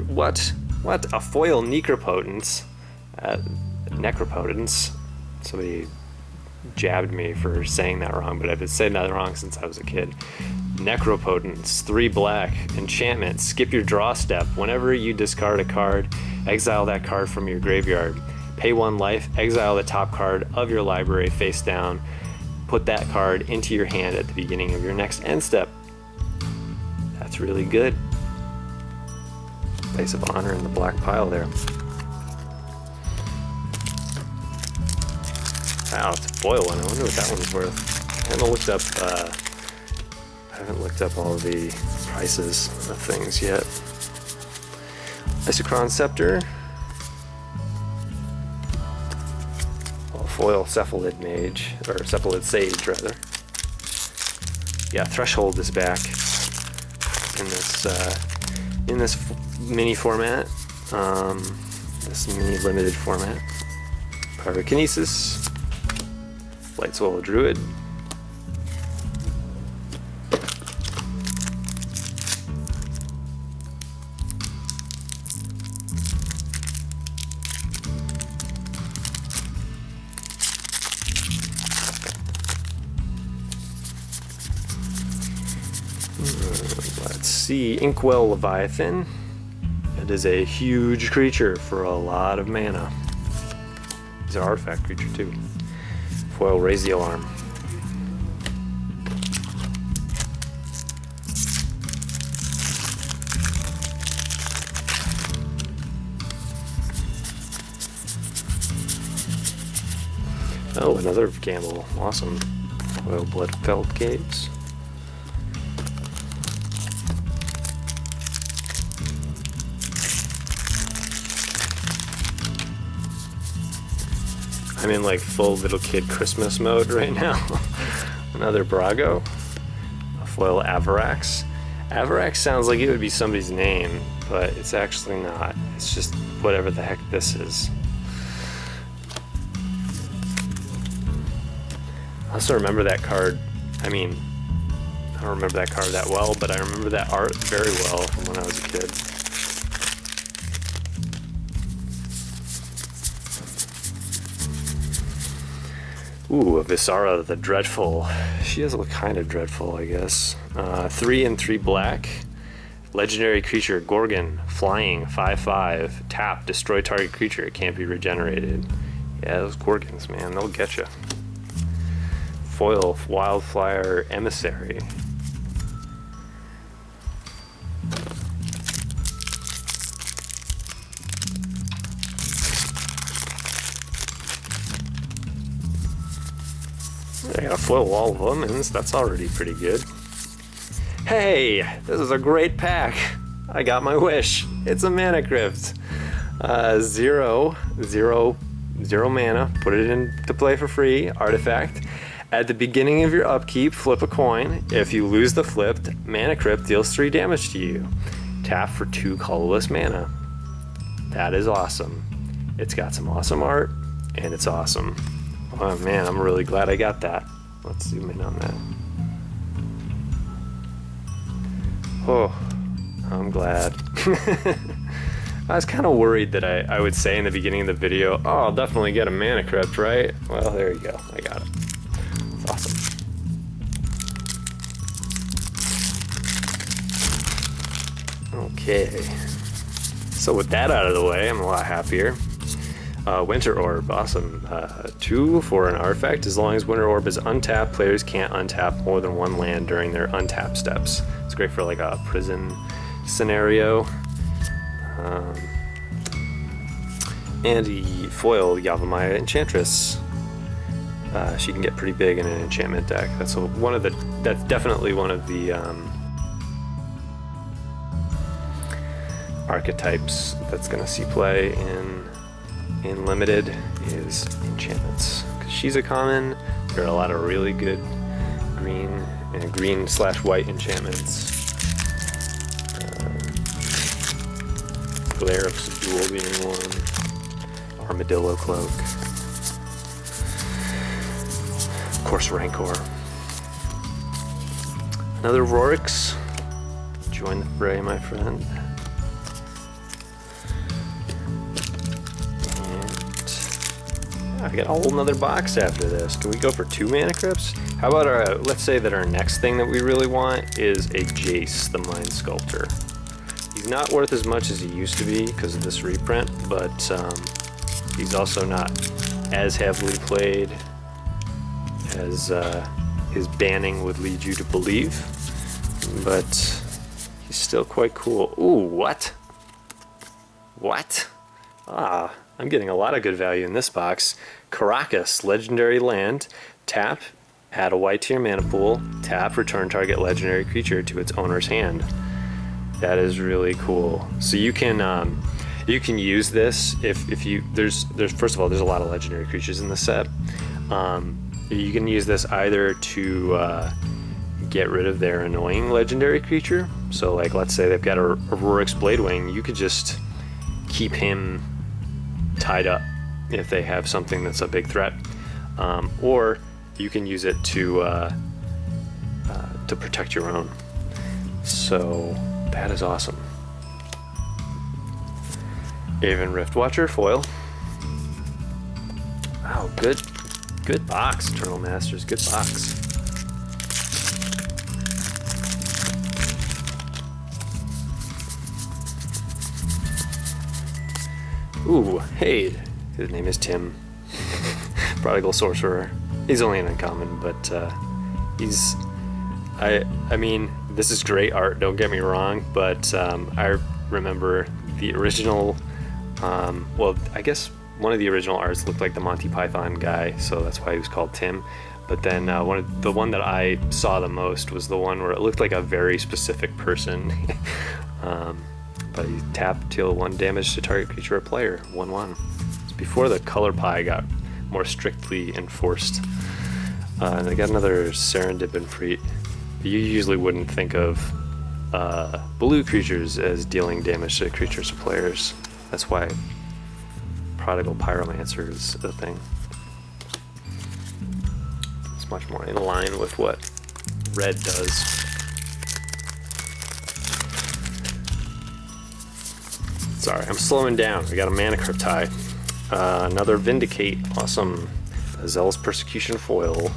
What? What? A foil Necropotence? Necropotence? Somebody jabbed me for saying that wrong, but I've been saying that wrong since I was a kid. Necropotence, 3 black, enchantment, skip your draw step. Whenever you discard a card, exile that card from your graveyard. Pay 1 life, exile the top card of your library face down. Put that card into your hand at the beginning of your next end step. That's really good. Place of Honor in the black pile there. Wow, it's a foil one. I wonder what that one's worth. I haven't looked up all the prices of things yet. Isochron Scepter. Foil Cephalid Mage, or Cephalid Sage rather. Yeah, Threshold is back in this mini format, this mini limited format. Pyrokinesis, Light Soul Druid. Let's see, Inkwell Leviathan. It is a huge creature for a lot of mana. He's an artifact creature too. Foil Raise the Alarm. Oh, another gamble. Awesome. Foil Bloodfeld Caves. I'm in like full little kid Christmas mode right now. Another Brago. A foil Avarax. Avarax sounds like it would be somebody's name, but it's actually not. It's just whatever the heck this is. I also remember that card. I mean, I don't remember that card that well, but I remember that art very well from when I was a kid. Ooh, Visara the Dreadful. She does look kind of dreadful, I guess. 3 and 3 black. Legendary creature, Gorgon, flying, 5/5. Tap, destroy target creature. It can't be regenerated. Yeah, those Gorgons, man, they'll get you. Foil Wildfire Emissary. I gotta foil all of them, and that's already pretty good. Hey, this is a great pack. I got my wish. It's a Mana Crypt. 0 mana. Put it into play for free. Artifact. At the beginning of your upkeep, flip a coin. If you lose the flipped, Mana Crypt deals 3 damage to you. Tap for 2 colorless mana. That is awesome. It's got some awesome art, and it's awesome. Oh man, I'm really glad I got that. Let's zoom in on that. Oh, I'm glad. I was kind of worried that I would say in the beginning of the video, oh, I'll definitely get a Mana Crypt, right? Well, there you go. I got it. It's awesome. Okay. So with that out of the way, I'm a lot happier. Winter Orb, awesome. 2 for an artifact. As long as Winter Orb is untapped, players can't untap more than 1 land during their untap steps. It's great for like a prison scenario. And the foil Yavimaya Enchantress. She can get pretty big in an enchantment deck. That's definitely one of the archetypes that's going to see play in limited is enchantments. Because she's a common, there are a lot of really good green/white enchantments. Glare of Subdual being one. Armadillo Cloak. Of course, Rancor. Another Rorix. Join the fray, my friend. I got a whole nother box after this. Can we go for 2 Mana Crypts? How about let's say that our next thing that we really want is a Jace, the Mind Sculptor. He's not worth as much as he used to be because of this reprint, but he's also not as heavily played as his banning would lead you to believe. But he's still quite cool. Ooh, what? What? Ah, I'm getting a lot of good value in this box. Caracas, legendary land. Tap, add a white to your mana pool. Tap, return target legendary creature to its owner's hand. That is really cool. So you can use this if you there's first of all, there's a lot of legendary creatures in the set. You can use this either to get rid of their annoying legendary creature. So like let's say they've got a Rorix Bladewing, you could just keep him tied up if they have something that's a big threat, or you can use it to protect your own. So that is awesome. Aven Riftwatcher foil. Wow, good box, Eternal Masters. Good box. Ooh, hey, his name is Tim. Prodigal Sorcerer. He's only an uncommon, but I mean, this is great art, don't get me wrong, but I remember the original, well, I guess one of the original arts looked like the Monty Python guy, so that's why he was called Tim. But then the one that I saw the most was the one where it looked like a very specific person. But you tap, deal 1 damage to target creature or player, 1/1. It's before the color pie got more strictly enforced. And they got another Serendipin Freet. You usually wouldn't think of blue creatures as dealing damage to creatures or players. That's why Prodigal Pyromancer is a thing. It's much more in line with what red does. Sorry, I'm slowing down. We got a Mana Crypt tie. Another Vindicate. Awesome. A Zealous Persecution foil.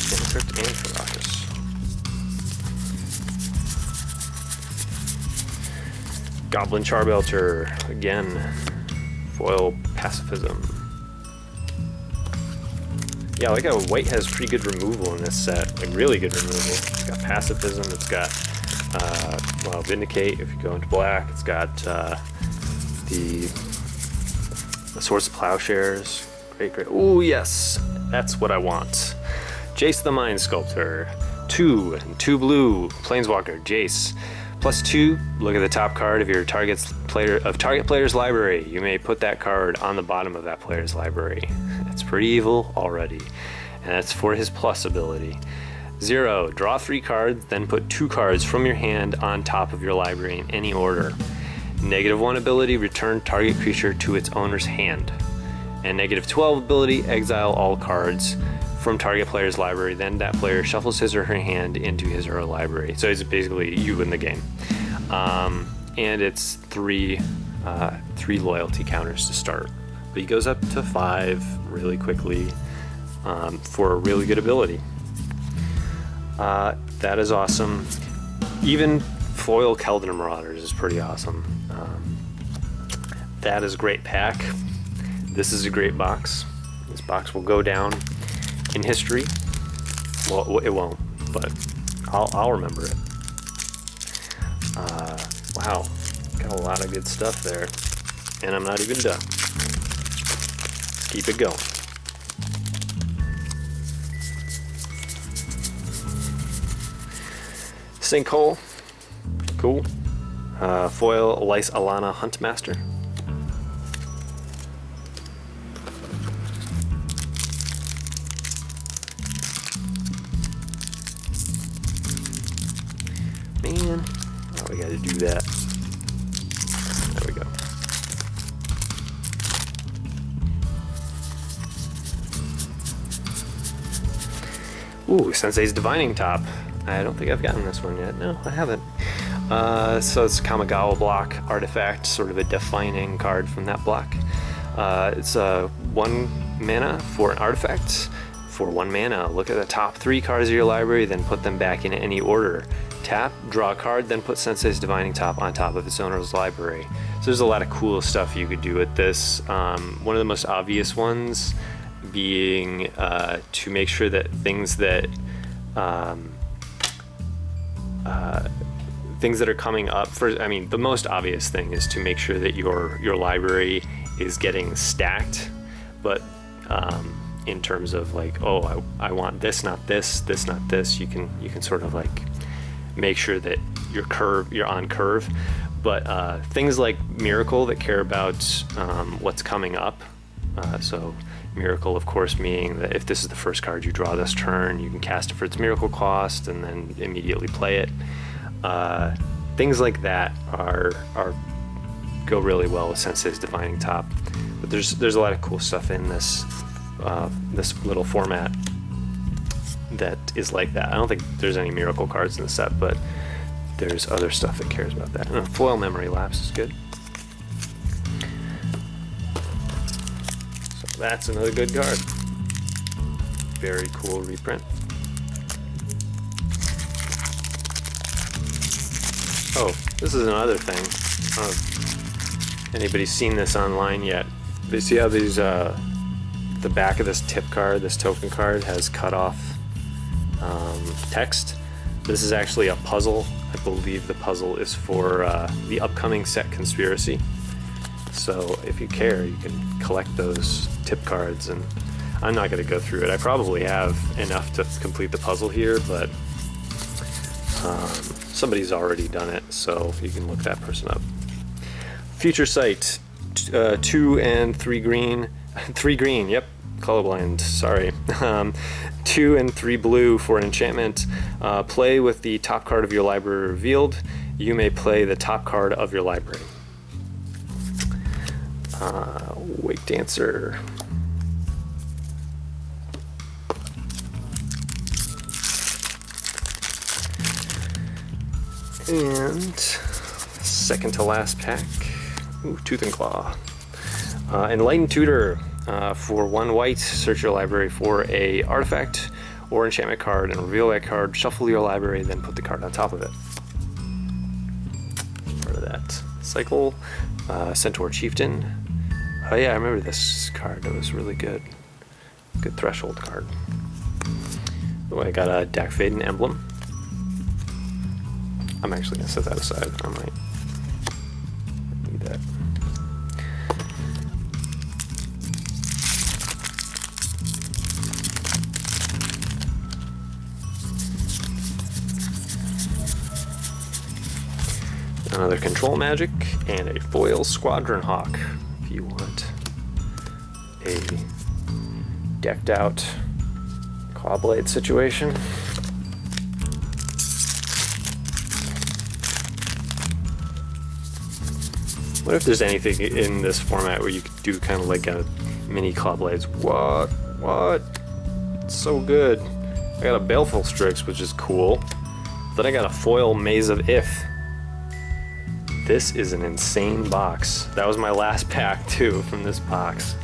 Mana Crypt and Caracas. Goblin Charbelcher. Again. Foil Pacifism. Yeah, I like how white has pretty good removal in this set, like really good removal. It's got Pacifism, it's got, well, Vindicate if you go into black, it's got the Swords of Plowshares. Great, great. Oh yes, that's what I want. Jace the Mind Sculptor. 2 and 2 blue. Planeswalker, Jace. +2, look at the top card of your target player's library. You may put that card on the bottom of that player's library. It's pretty evil already. And that's for his plus ability. 0, draw 3 cards, then put 2 cards from your hand on top of your library in any order. -1 ability, return target creature to its owner's hand. And -12 ability, exile all cards from target player's library, then that player shuffles his or her hand into his or her library. So it's basically you in the game. And it's 3 loyalty counters to start. But he goes up to 5 really quickly for a really good ability. That is awesome. Even foil Keldon Marauders is pretty awesome. That is a great pack. This is a great box. This box will go down in history. Well, it won't, but I'll remember it. Wow, got a lot of good stuff there, and I'm not even done. Let's keep it going. Sinkhole, cool. Foil Lice Alana Huntmaster. Man, oh, we gotta do that. There we go. Ooh, Sensei's Divining Top. I don't think I've gotten this one yet. No, I haven't. So it's Kamigawa block artifact, sort of a defining card from that block. It's 1 mana for an artifact. For 1 mana, look at the top 3 cards of your library, then put them back in any order. Tap, draw a card, then put Sensei's Divining Top on top of its owner's library. So there's a lot of cool stuff you could do with this. One of the most obvious ones being to make sure that things that are coming up for, I mean, the most obvious thing is to make sure that your library is getting stacked, but in terms of like, oh, I want this, not this, this, not this, you can sort of like make sure that you're on curve. But things like Miracle that care about what's coming up. So Miracle, of course, meaning that if this is the first card you draw this turn, you can cast it for its Miracle cost and then immediately play it. Things like that go really well with Sensei's Divining Top. But there's a lot of cool stuff in this little format that is like that. I don't think there's any Miracle cards in the set, but there's other stuff that cares about that. And foil Memory Lapse is good. So that's another good card. Very cool reprint. Oh, this is another thing. I don't know if anybody's seen this online yet. But see how these the back of this tip card, this token card, has cut off text. This is actually a puzzle. I believe the puzzle is for the upcoming set Conspiracy. So if you care, you can collect those tip cards, and I'm not going to go through it. I probably have enough to complete the puzzle here, but somebody's already done it, so you can look that person up. Future Sight, 2 and 3 green. 3 green, yep, colorblind, sorry. 2 and 3 blue for an enchantment. Play with the top card of your library revealed. You may play the top card of your library. Wake Dancer. And second to last pack. Ooh, Tooth and Claw. Enlightened Tutor. For 1 white, search your library for a artifact or enchantment card and reveal that card, shuffle your library, then put the card on top of it. Part of that cycle. Centaur Chieftain. Oh yeah, I remember this card. That was really good. Good threshold card. Oh, I got a Dak Faden Emblem. I'm actually going to set that aside. I might need that. Another control magic, and a foil Squadron Hawk if you want a decked out Clawblade situation. What if there's anything in this format where you could do kind of like a mini Clawblades? What? It's so good. I got a Baleful Strix, which is cool. Then I got a foil Maze of Ith. This is an insane box. That was my last pack too from this box.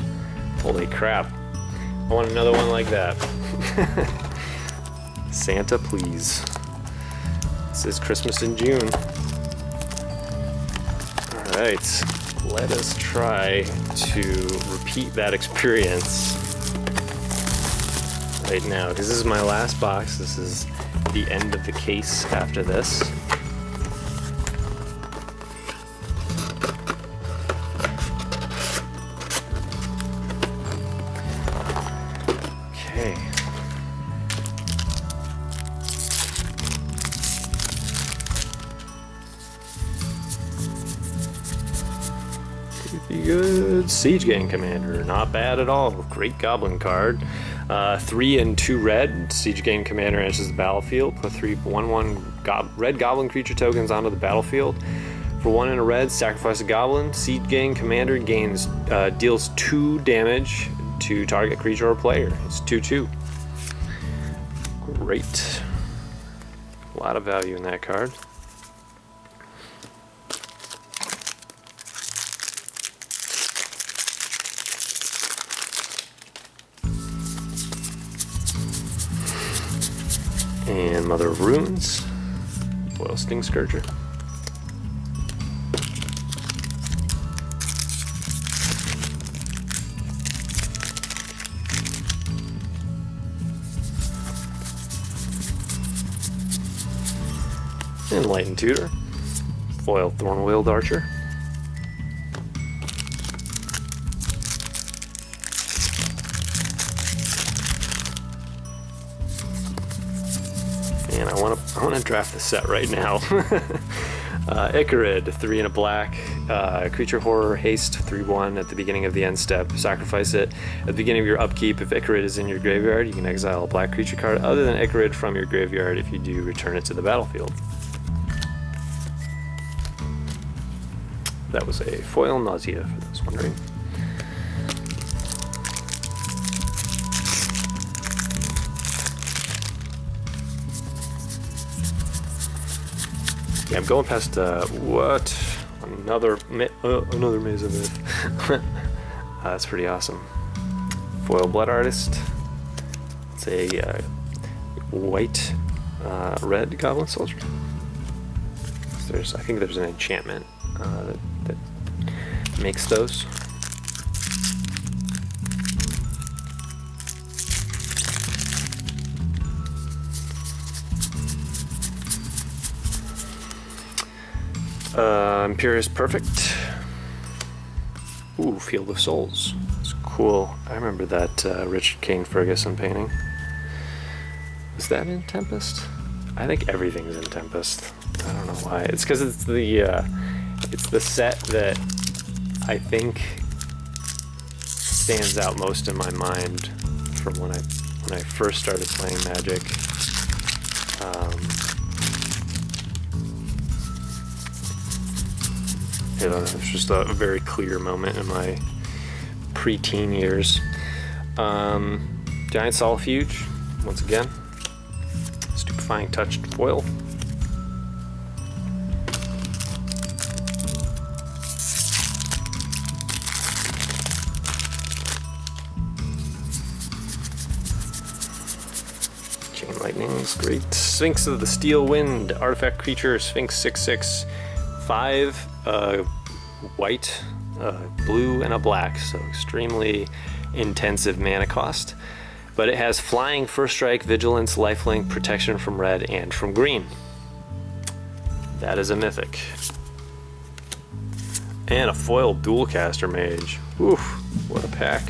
Holy crap. I want another one like that. Santa, please. This is Christmas in June. Alright, let us try to repeat that experience right now. This is my last box. This is the end of the case after this. Okay. Pretty good. Siege Gang Commander, not bad at all. Great Goblin card. 3 and 2 red. Siege Gang Commander enters the battlefield. Put 3 1/1 red Goblin creature tokens onto the battlefield. For 1 and a red, sacrifice a Goblin. Siege Gang Commander deals 2 damage to target creature or player. It's 2/2. Great. A lot of value in that card. And Mother of Runes, foil Sting Scourger. Enlightened Tutor, foil Thorn-Wheeled Archer. And I want to draft the set right now. Icarid, 3 and a black, creature horror, haste, 3/1 at the beginning of the end step. Sacrifice it. At the beginning of your upkeep, if Icarid is in your graveyard, you can exile a black creature card other than Icarid from your graveyard. If you do, return it to the battlefield. That was a foil Nausea, for those wondering. Yeah, I'm going past, what? Another Maze of Ith. That's pretty awesome. Foil Blood Artist. It's a white, red Goblin Soldier. I think there's an enchantment that makes those. Imperious Perfect. Ooh, Field of Souls. It's cool. I remember that Richard Kane Ferguson painting. Is that in Tempest? I think everything's in Tempest. I don't know why. It's because it's the set that I think stands out most in my mind from when I first started playing Magic. I don't know, it's just a very clear moment in my pre-teen years. Giant Solifuge, once again. Stupefying Touched foil. Chain Lightning is great. Sphinx of the Steel Wind, artifact creature, Sphinx 6/6, 5 white, blue, and a black, so extremely intensive mana cost. But it has flying, first strike, vigilance, lifelink, protection from red and from green. That is a mythic. And a foil Dualcaster Mage. Oof, what a pack.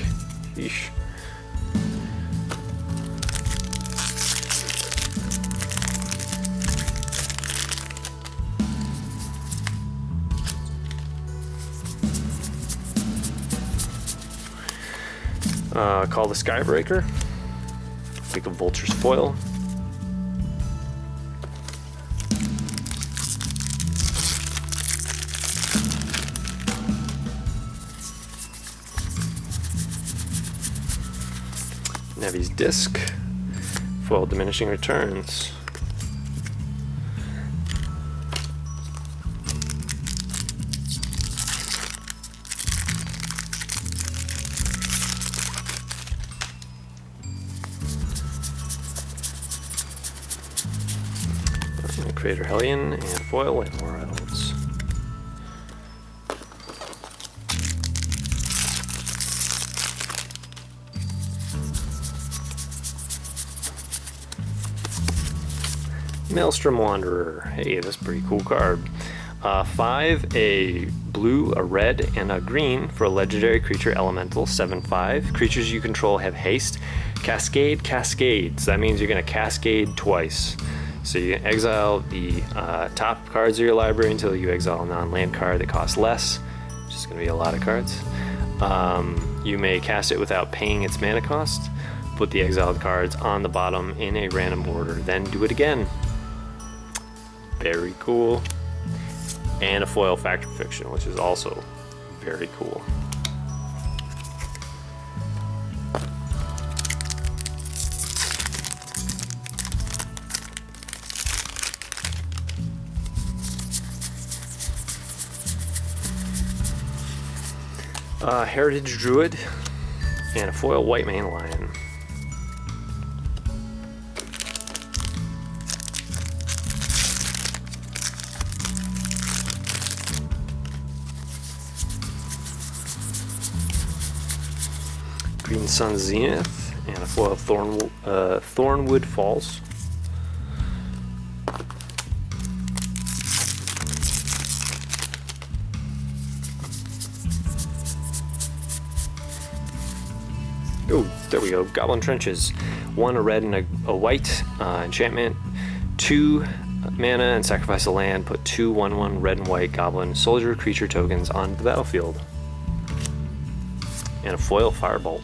Yeesh. Call the Skybreaker. Make a Vulture's foil. Nevi's Disc. Foil Diminishing Returns. Crater Hellion and foil White Worlds. Maelstrom Wanderer. Hey, that's a pretty cool card. 5, a blue, a red, and a green for a legendary creature elemental. 7/5. Creatures you control have haste. Cascade cascades. That means you're going to cascade twice. So you can exile the top cards of your library until you exile a non-land card that costs less, which is going to be a lot of cards. You may cast it without paying its mana cost. Put the exiled cards on the bottom in a random order, then do it again. Very cool. And a foil Fact or Fiction, which is also very cool. Heritage Druid and a foil White Mane Lion. Green Sun Zenith and a foil Thornwood Falls. Oh, there we go. Goblin Trenches. 1 a red and a white enchantment. 2 mana and sacrifice a land. Put 2 1/1 red and white goblin soldier creature tokens on the battlefield. And a foil Firebolt.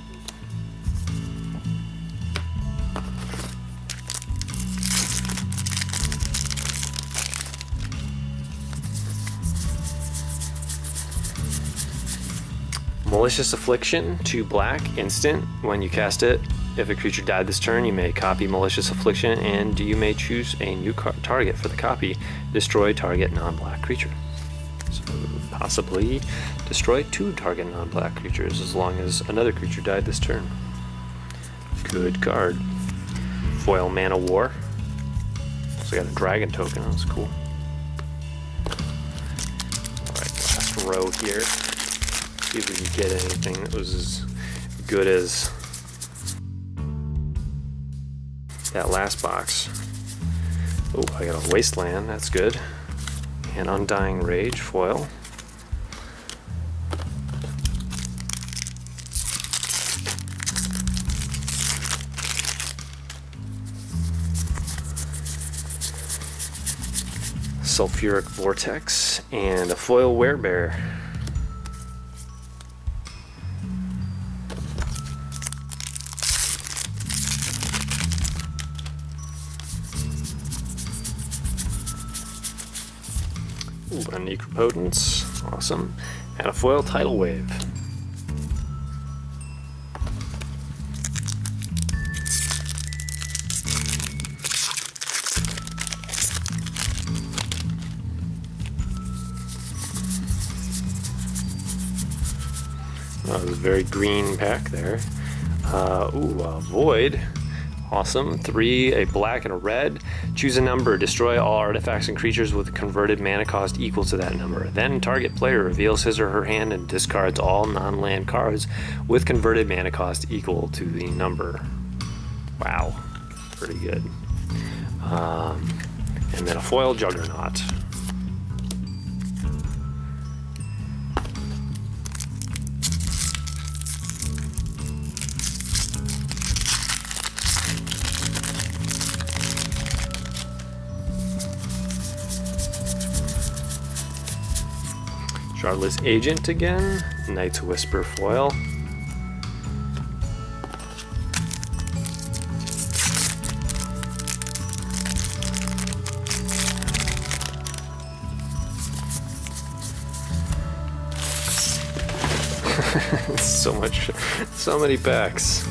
Malicious Affliction, 2 black, instant. When you cast it, if a creature died this turn, you may copy Malicious Affliction, and you may choose a new target for the copy. Destroy target non-black creature. So possibly destroy 2 target non-black creatures as long as another creature died this turn. Good card. Foil Mana War. Also got a dragon token, that's cool. Alright, last row here. See if we can get anything that was as good as that last box. Oh, I got a Wasteland, that's good. And Undying Rage foil. Sulfuric Vortex and a foil Werebear. Ooh, a Necropotence, awesome, and a foil Tidal Wave. Oh, it was a very green pack there. Void. Awesome. 3, a black and a red. Choose a number. Destroy all artifacts and creatures with a converted mana cost equal to that number. Then target player reveals his or her hand and discards all non-land cards with converted mana cost equal to the number. Wow. Pretty good. And then a foil Juggernaut. Shardless Agent again, Knight's Whisper foil. so many packs.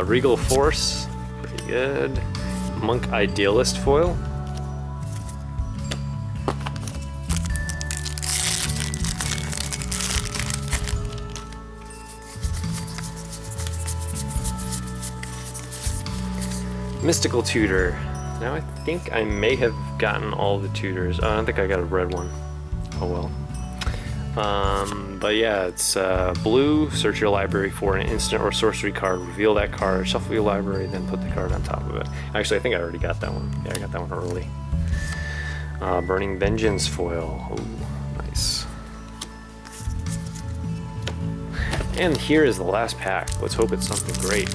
Regal Force, pretty good. Monk Idealist foil. Mystical Tutor. Now I think I may have gotten all the tutors. Oh, I don't think I got a red one. Oh well. But yeah, it's blue. Search your library for an instant or sorcery card. Reveal that card. Shuffle your library, then put the card on top of it. Actually, I think I already got that one. Yeah, I got that one early. Burning Vengeance foil. Ooh, nice. And here is the last pack. Let's hope it's something great.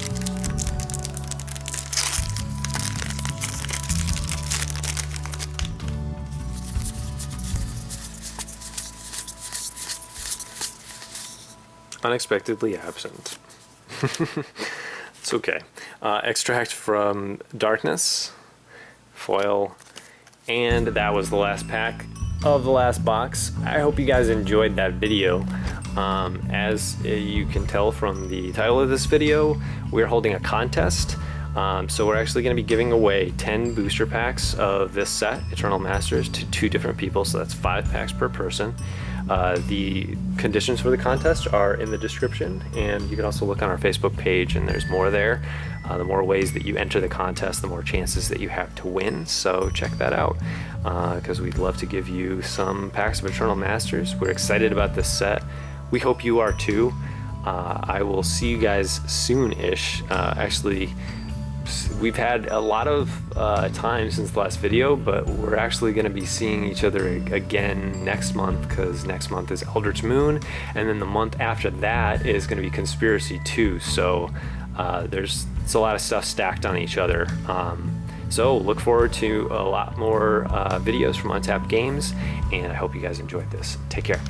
Unexpectedly absent. It's okay. Extract from Darkness, foil, and that was the last pack of the last box. I hope you guys enjoyed that video. As you can tell from the title of this video, we're holding a contest. So we're actually going to be giving away 10 booster packs of this set, Eternal Masters, to 2 different people, so that's 5 packs per person. The conditions for the contest are in the description, and you can also look on our Facebook page, and there's more there. The more ways that you enter the contest, the more chances that you have to win, so check that out, because we'd love to give you some packs of Eternal Masters. We're excited about this set. We hope you are too. I will see you guys soon-ish. Actually, we've had a lot of time since the last video, but we're actually going to be seeing each other again next month, because next month is Eldritch Moon, and then the month after that is going to be Conspiracy 2, so it's a lot of stuff stacked on each other. So look forward to a lot more videos from Untapped Games, and I hope you guys enjoyed this. Take care.